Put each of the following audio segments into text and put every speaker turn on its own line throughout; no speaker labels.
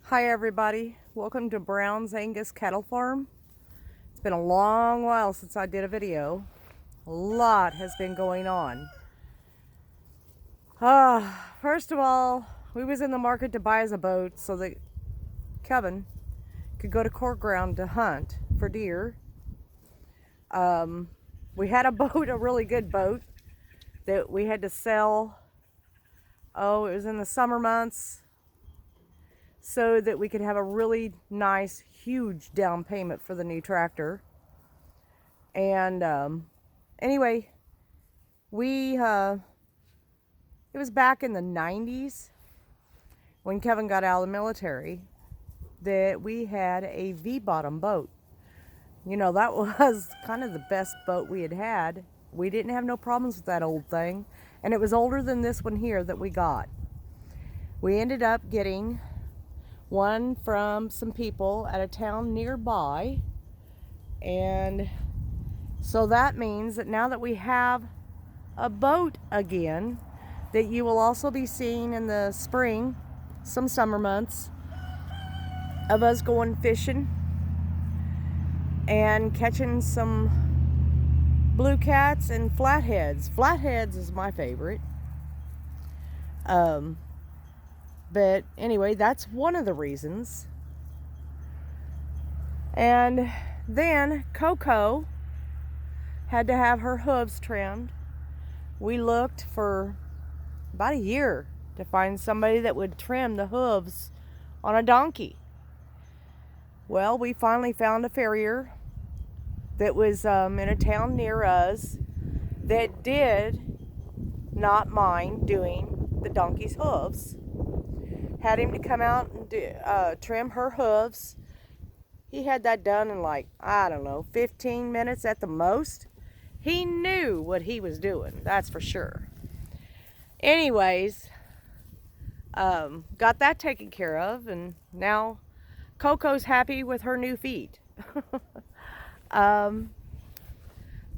Hi everybody, welcome to Brown's Angus Cattle Farm. It's been a long while since I did a video. A lot has been going on. First of all, we was in the market to buy us a boat so that Kevin could go to Court Ground to hunt for deer. We had a boat, a really good boat, that we had to sell. Oh, it was in the summer months, so that we could have a really nice, huge down payment for the new tractor. And anyway, it was back in the 90s when Kevin got out of the military that we had a V-bottom boat. You know, that was kind of the best boat we had had. We didn't have no problems with that old thing, and it was older than this one here that we got. We ended up getting one from some people at a town nearby, and so that means that now that we have a boat again, that you will also be seeing in the spring, some summer months, of us going fishing and catching some blue cats and flatheads. Flatheads is my favorite. But anyway, that's one of the reasons. And then Coco had to have her hooves trimmed. We looked for about a year to find somebody that would trim the hooves on a donkey. Well, we finally found a farrier that was in a town near us that did not mind doing the donkey's hooves. Had him to come out and trim her hooves. He had that done in like, I don't know, 15 minutes at the most. He knew what he was doing, that's for sure. Anyways, got that taken care of, and now Coco's happy with her new feet. Then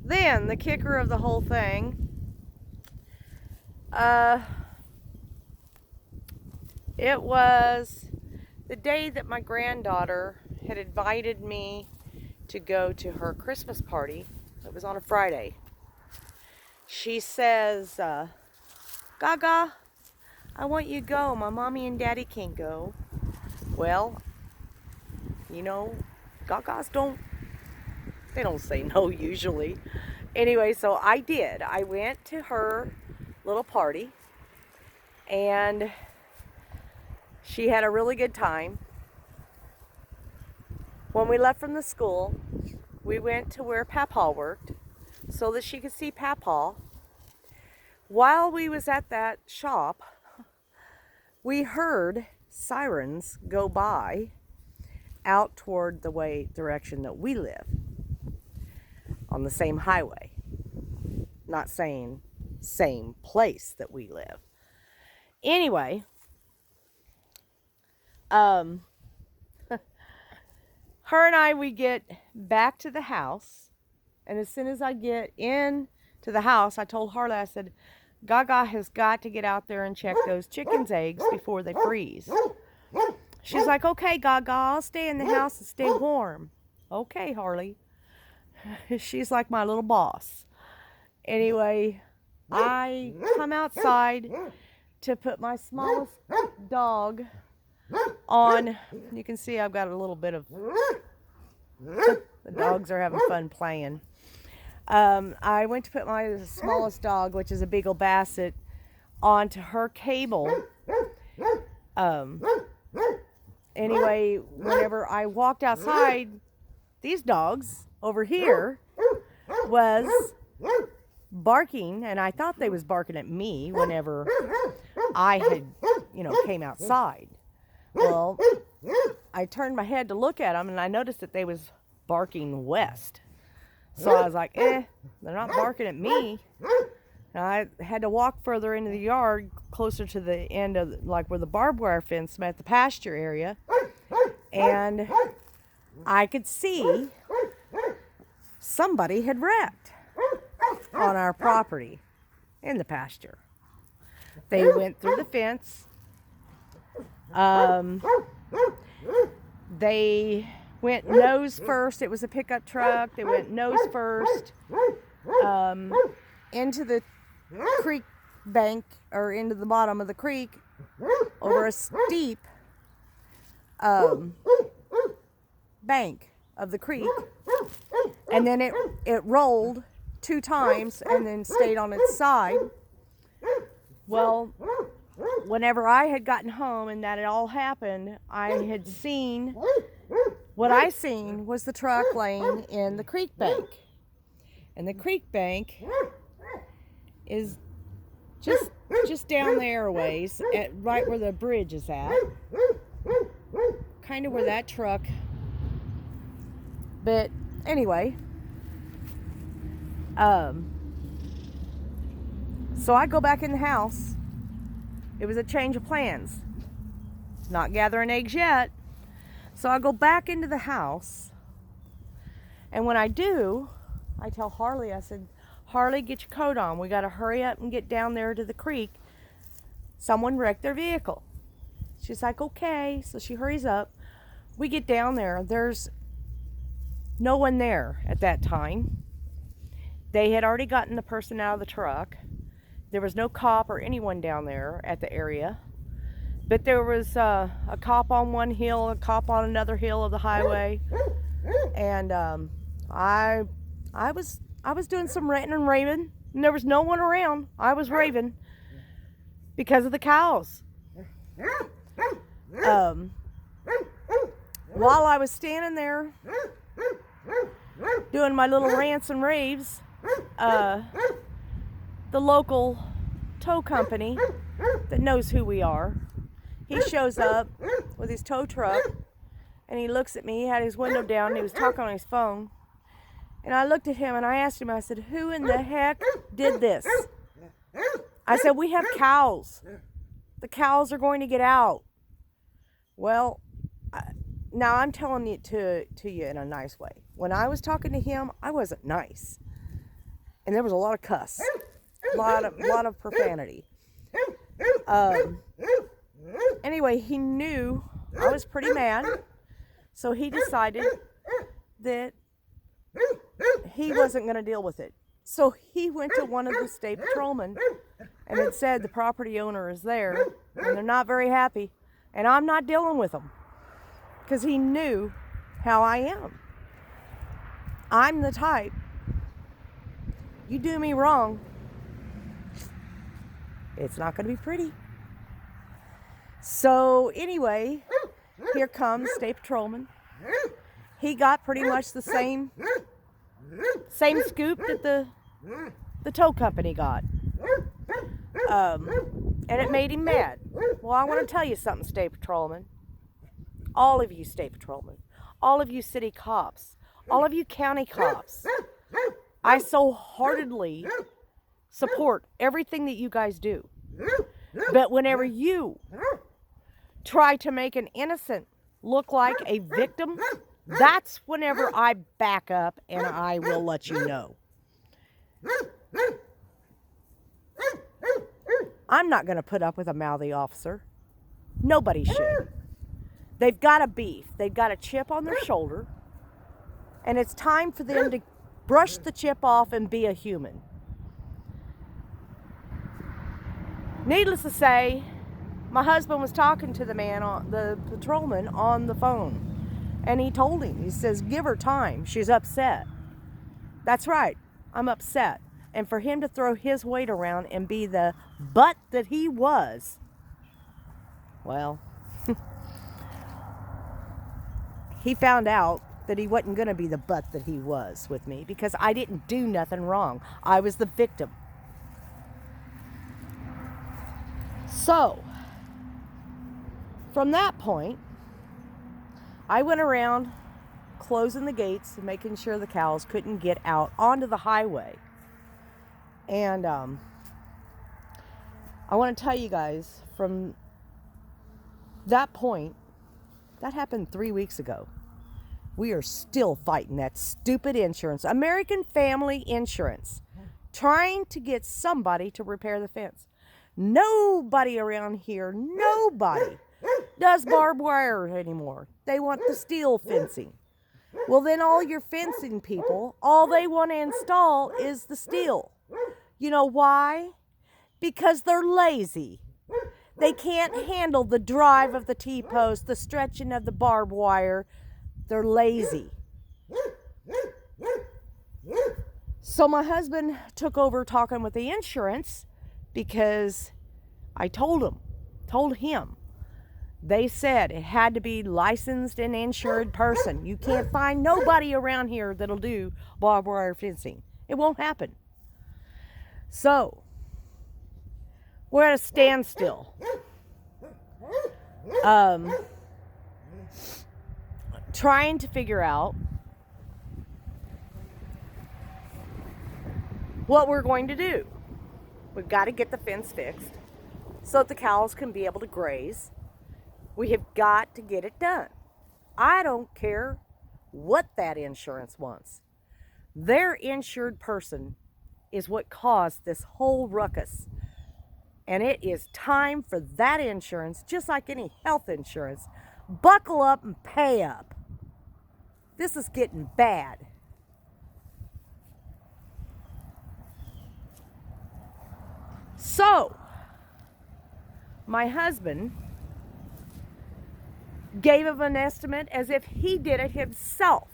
the kicker of the whole thing, it was the day that my granddaughter had invited me to go to her Christmas party. It was on a Friday. She says, Gaga, I want you to go. My mommy and daddy can't go. Well, you know, Gagas they don't say no usually. Anyway, so I did. I went to her little party, and she had a really good time. When we left from the school, we went to where Papaw worked so that she could see Papaw. While we was at that shop, we heard sirens go by out toward the direction that we live, on the same highway. Not saying same place that we live. Anyway, her and I, we get back to the house, and as soon as I get in to the house, I told Harley, I said, Gaga has got to get out there and check those chickens' eggs before they freeze. She's like, okay, Gaga, I'll stay in the house and stay warm. Okay, Harley. She's like my little boss. Anyway, I come outside to put my smallest dog on. You can see I've got a little bit of, the dogs are having fun playing. I went to put my smallest dog, which is a Beagle Basset, onto her cable. Anyway, whenever I walked outside, these dogs over here was barking, and I thought they was barking at me whenever I had, came outside. Well, I turned my head to look at them, and I noticed that they was barking west. So I was like, they're not barking at me. And I had to walk further into the yard, closer to the end of, like, where the barbed wire fence met the pasture area. And I could see somebody had wrecked on our property in the pasture. They went through the fence. They went nose first. It was a pickup truck. They went nose first into the creek bank, or into the bottom of the creek, over a steep bank of the creek, and then it rolled 2 times and then stayed on its side. Well, whenever I had gotten home and that it all happened, I had seen, what I seen was the truck laying in the creek bank. And the creek bank is just down there a ways, at right where the bridge is at. Kind of where that truck. But anyway, so I go back in the house. It was a change of plans. Not gathering eggs yet. So I go back into the house. And when I do, I tell Harley, I said, Harley, get your coat on. We got to hurry up and get down there to the creek. Someone wrecked their vehicle. She's like, okay. So she hurries up. We get down there. There's no one there at that time. They had already gotten the person out of the truck. There was no cop or anyone down there at the area. But there was a cop on one hill, a cop on another hill of the highway. And I was doing some ranting and raving, and there was no one around. I was raving because of the cows. While I was standing there doing my little rants and raves, the local tow company that knows who we are, he shows up with his tow truck, and he looks at me. He had his window down, and he was talking on his phone. And I looked at him and I asked him, I said, who in the heck did this? I said, we have cows. The cows are going to get out. Well, now I'm telling it to you in a nice way. When I was talking to him, I wasn't nice. And there was a lot of cuss. A lot of profanity. Anyway, he knew I was pretty mad. So he decided that he wasn't going to deal with it. So he went to one of the state patrolmen and had said the property owner is there and they're not very happy, and I'm not dealing with them, because he knew how I am. I'm the type, you do me wrong, it's not going to be pretty. So anyway, here comes state patrolman. He got pretty much the same scoop that the tow company got. And it made him mad. Well, I want to tell you something, state patrolman. All of you state patrolmen, all of you city cops, all of you county cops, I so heartedly support everything that you guys do. But whenever you try to make an innocent look like a victim, that's whenever I back up and I will let you know. I'm not going to put up with a mouthy officer. Nobody should. They've got a beef. They've got a chip on their shoulder. And it's time for them to brush the chip off and be a human. Needless to say, my husband was talking to the patrolman on the phone. And he told him, he says, give her time. She's upset. That's right. I'm upset. And for him to throw his weight around and be the butt that he was, well, he found out that he wasn't going to be the butt that he was with me, because I didn't do nothing wrong. I was the victim. So, from that point, I went around closing the gates and making sure the cows couldn't get out onto the highway. And I want to tell you guys, from that point, that happened 3 weeks ago. We are still fighting that stupid insurance, American Family Insurance, trying to get somebody to repair the fence. Nobody around here, nobody does barbed wire anymore. They want the steel fencing. Well, then all your fencing people, all they want to install is the steel. You know why? Because they're lazy. They can't handle the drive of the T-post, the stretching of the barbed wire. They're lazy. So my husband took over talking with the insurance because I told him. They said it had to be licensed and insured person. You can't find nobody around here that'll do barbed wire fencing. It won't happen. So, we're at a standstill. Trying to figure out what we're going to do. We've got to get the fence fixed so that the cows can be able to graze. We have got to get it done. I don't care what that insurance wants. Their insured person is what caused this whole ruckus. And it is time for that insurance, just like any health insurance. Buckle up and pay up. This is getting bad. So, my husband gave him an estimate as if he did it himself.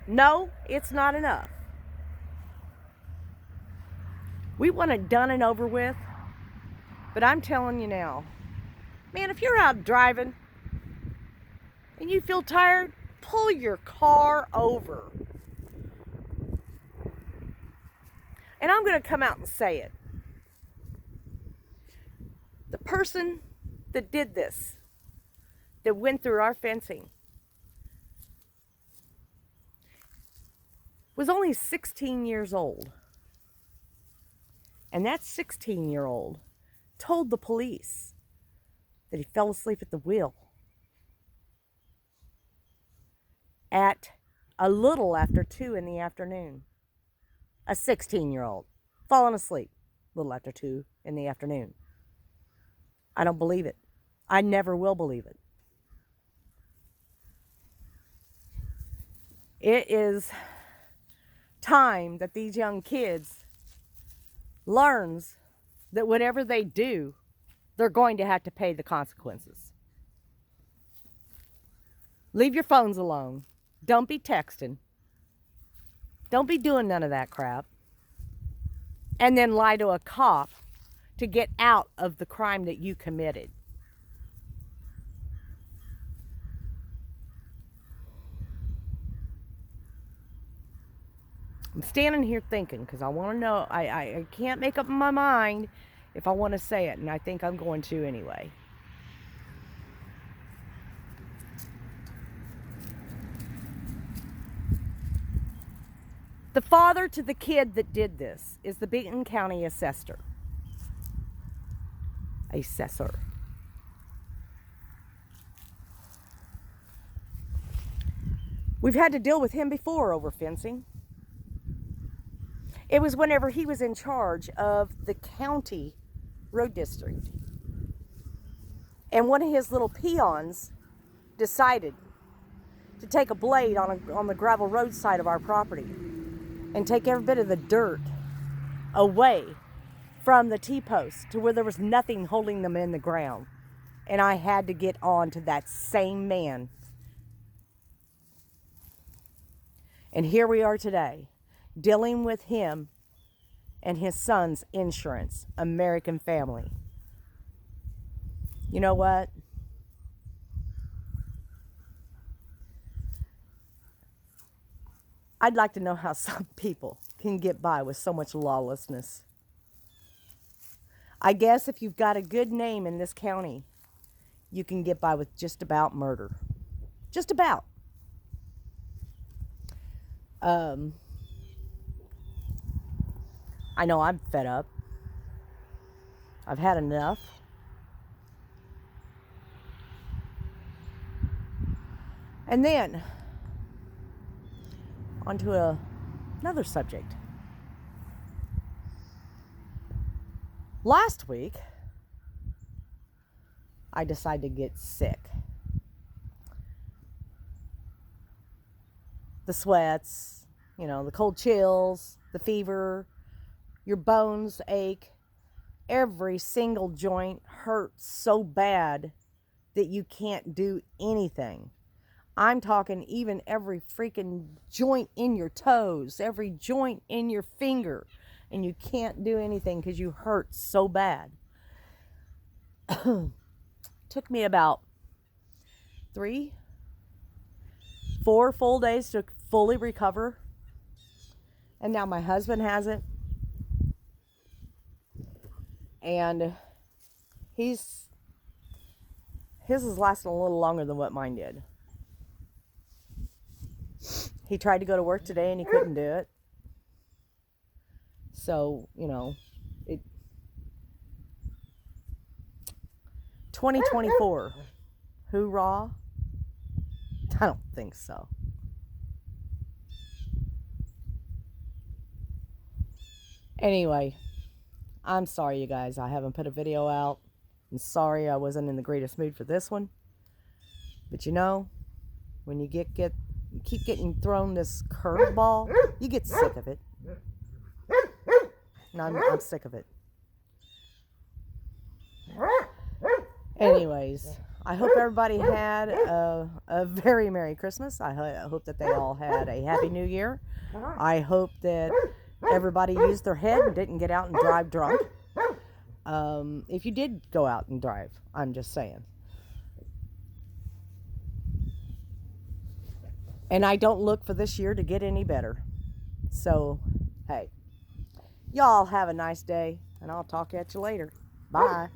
No, it's not enough. We want it done and over with, but I'm telling you now, man, if you're out driving and you feel tired, pull your car over. And I'm going to come out and say it. The person that did this, that went through our fencing, was only 16 years old. And that 16-year-old told the police that he fell asleep at the wheel at a little after 2 in the afternoon. A 16-year-old falling asleep a little after 2 in the afternoon. I don't believe it. I never will believe it. It is time that these young kids learns that whatever they do, they're going to have to pay the consequences. Leave your phones alone. Don't be texting. Don't be doing none of that crap. And then lie to a cop to get out of the crime that you committed. I'm standing here thinking because I want to know. I can't make up my mind if I want to say it, and I think I'm going to anyway. The father to the kid that did this is the Benton County assessor. We've had to deal with him before over fencing. It was whenever he was in charge of the county road district. And one of his little peons decided to take a blade on the gravel road side of our property and take every bit of the dirt away from the T-post to where there was nothing holding them in the ground. And I had to get on to that same man. And here we are today, dealing with him and his son's insurance, American Family. You know what? I'd like to know how some people can get by with so much lawlessness. I guess if you've got a good name in this county, you can get by with just about murder. Just about. I know I'm fed up. I've had enough. And then, onto another subject. Last week, I decided to get sick. The sweats, you know, the cold chills, the fever, your bones ache. Every single joint hurts so bad that you can't do anything. I'm talking even every freaking joint in your toes, every joint in your finger, and you can't do anything because you hurt so bad. Took me about 3, 4 full days to fully recover. And now my husband has it. And his is lasting a little longer than what mine did. He tried to go to work today and he couldn't do it. So, you know, 2024. Hoorah? I don't think so. Anyway, I'm sorry, you guys. I haven't put a video out. I'm sorry I wasn't in the greatest mood for this one. But you know, when you keep getting thrown this curveball, you get sick of it. And I'm sick of it. Anyways, I hope everybody had a very Merry Christmas. I hope that they all had a Happy New Year. I hope that everybody used their head and didn't get out and drive drunk. If you did go out and drive, I'm just saying. And I don't look for this year to get any better. So, hey, y'all have a nice day, and I'll talk at you later. Bye.